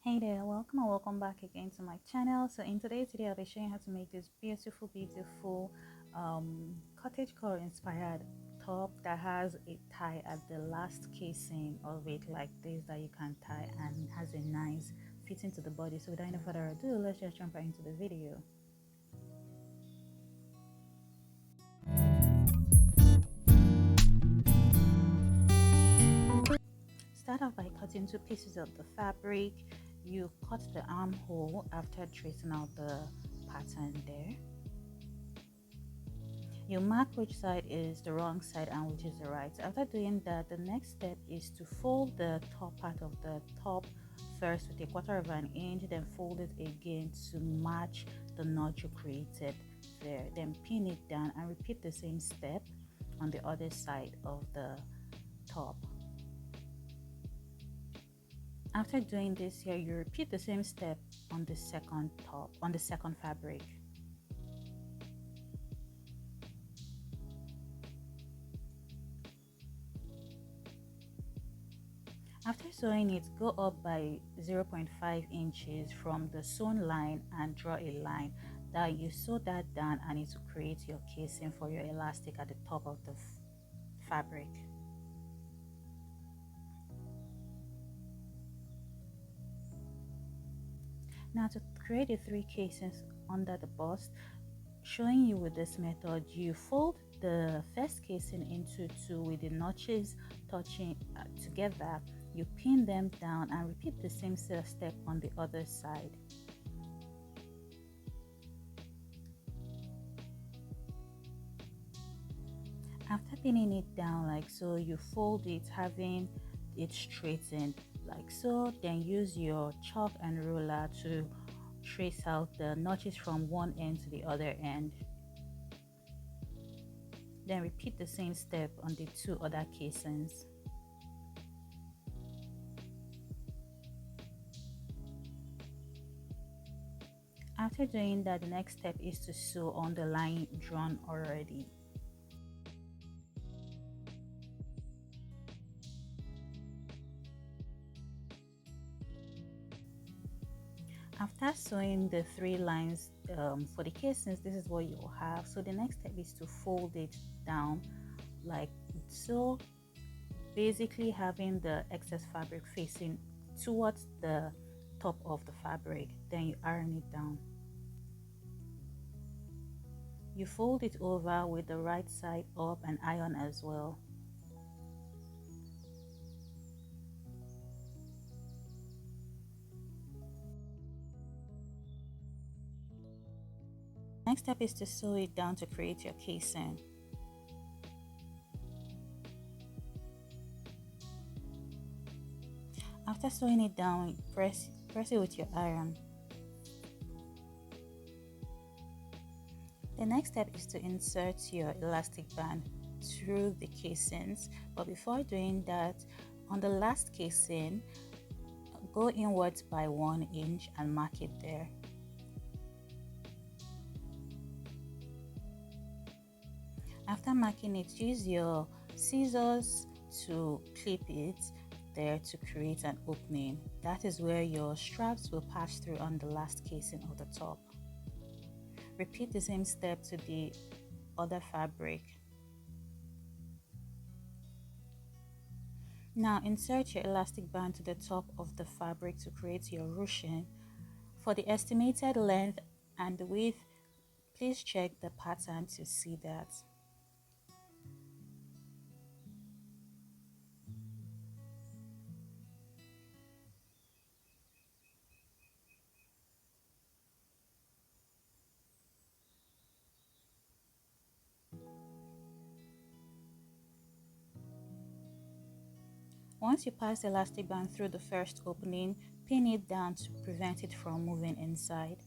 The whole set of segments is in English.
Hey there, welcome and welcome back again to my channel. So in today's video I'll be showing you how to make this beautiful cottagecore inspired top that has a tie at the last casing of it, like this, that you can tie and has a nice fitting to the body. So without any further ado, let's just jump right into the video. Start off by cutting two pieces of the fabric. You cut the armhole after tracing out the pattern there. You mark which side is the wrong side and which is the right. After doing that, the next step is to fold the top part of the top first with a 1/4 of an inch, then fold it again to match the notch you created there. Then pin it down and repeat the same step on the other side of the top. After doing this here, you repeat the same step on the second fabric. After sewing it, go up by 0.5 inches from the sewn line and draw a line. That you sew that down and it will create your casing for your elastic at the top of the fabric. Now to create the 3 casings under the bust, showing you with this method, you fold the first casing into 2 with the notches touching together. You pin them down and repeat the same step on the other side. After pinning it down like so, you fold it having it straightened like so, then use your chalk and ruler to trace out the notches from one end to the other end. Then repeat the same step on the 2 other casings. After doing that, the next step is to sew on the line drawn already. After sewing the 3 lines for the casings, this is what you'll have. So the next step is to fold it down like so, basically having the excess fabric facing towards the top of the fabric. Then you iron it down. You fold it over with the right side up and iron as well. Next step is to sew it down to create your casing. After sewing it down, press it with your iron. The next step is to insert your elastic band through the casings, but before doing that, on the last casing, go inwards by 1 inch and mark it there. After marking it, use your scissors to clip it there to create an opening. That is where your straps will pass through on the last casing of the top. Repeat the same step to the other fabric. Now insert your elastic band to the top of the fabric to create your ruching. For the estimated length and width, please check the pattern to see that. Once you pass the elastic band through the first opening, pin it down to prevent it from moving inside.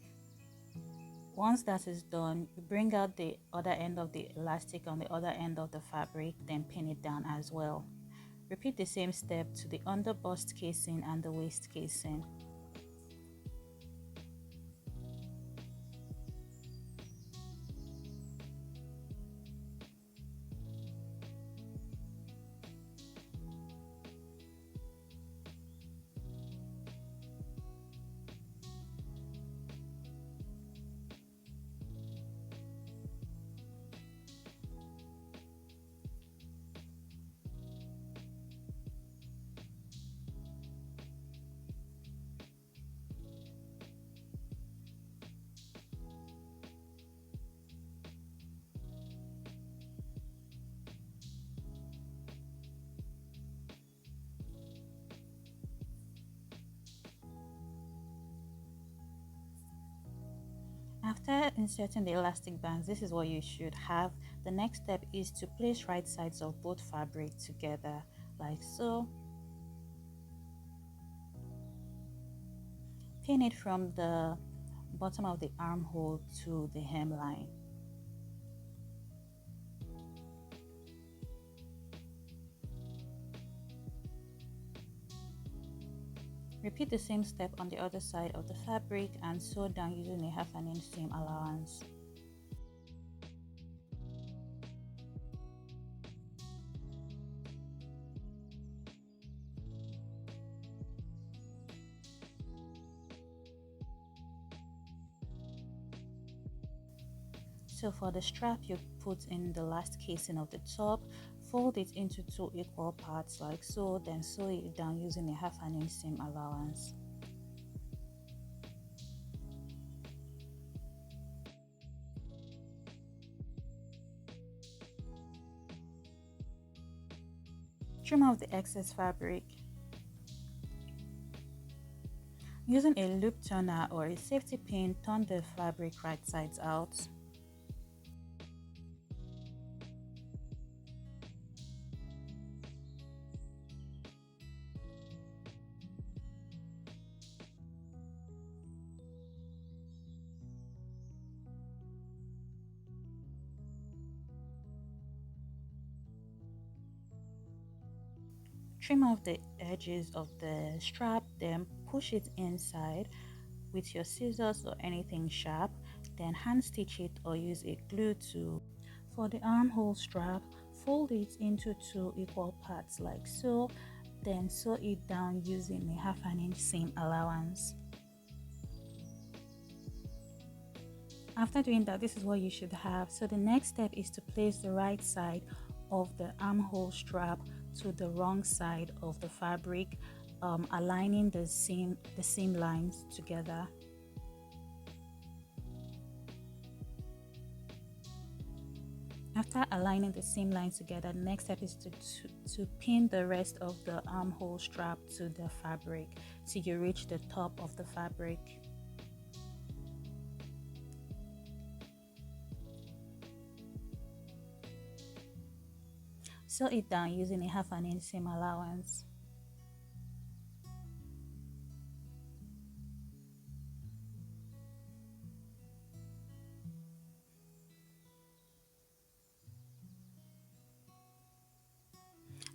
Once that is done, you bring out the other end of the elastic on the other end of the fabric, then pin it down as well. Repeat the same step to the underbust casing and the waist casing. After inserting the elastic bands, this is what you should have. The next step is to place right sides of both fabric together like so. Pin it from the bottom of the armhole to the hemline. Repeat the same step on the other side of the fabric and sew down using a 1/2 inch seam allowance. So for the strap, you put in the last casing of the top, fold it into 2 equal parts like so, then sew it down using a 1/2 inch seam allowance. Trim off the excess fabric. Using a loop turner or a safety pin, turn the fabric right sides out. Trim off the edges of the strap, then push it inside with your scissors or anything sharp, then hand stitch it or use a glue tool. For the armhole strap, fold it into 2 equal parts like so, then sew it down using a 1/2 inch seam allowance. After doing that, this is what you should have. So the next step is to place the right side of the armhole strap to the wrong side of the fabric, aligning the seam lines together. After aligning the seam lines together, the next step is to pin the rest of the armhole strap to the fabric till you reach the top of the fabric. Sew it down using a 1/2 inch seam allowance.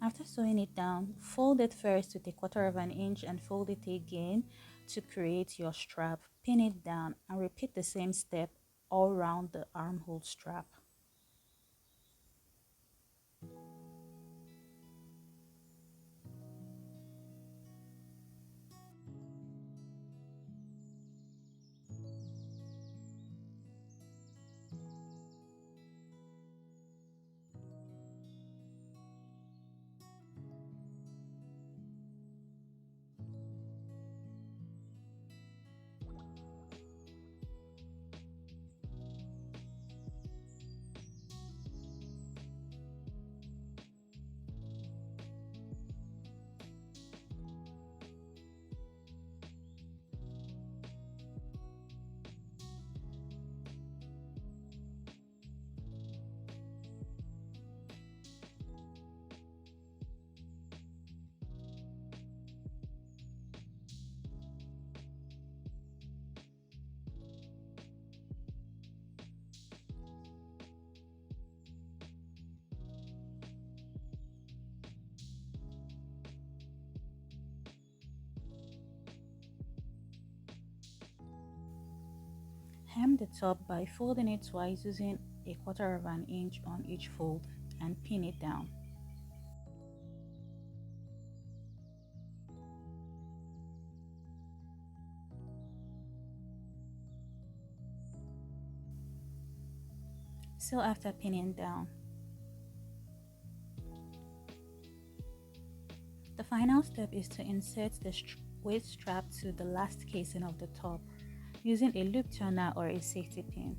After sewing it down, fold it first with a 1/4 inch and fold it again to create your strap. Pin it down and repeat the same step all around the armhole strap. Hem the top by folding it twice using a 1/4 inch on each fold and pin it down. Sew after pinning down. The final step is to insert the waist strap to the last casing of the top using a loop turner or a safety pin.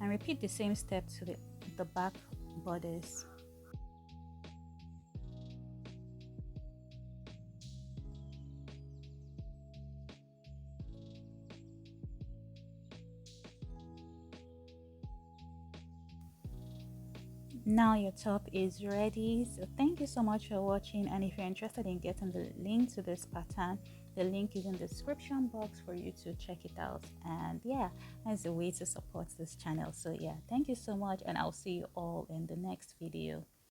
And repeat the same step to the back bodice. Now your top is ready. So thank you so much for watching, and if you're interested in getting the link to this pattern, the link is in the description box for you to check it out. And yeah, as a way to support this channel. So yeah, thank you so much, and I'll see you all in the next video.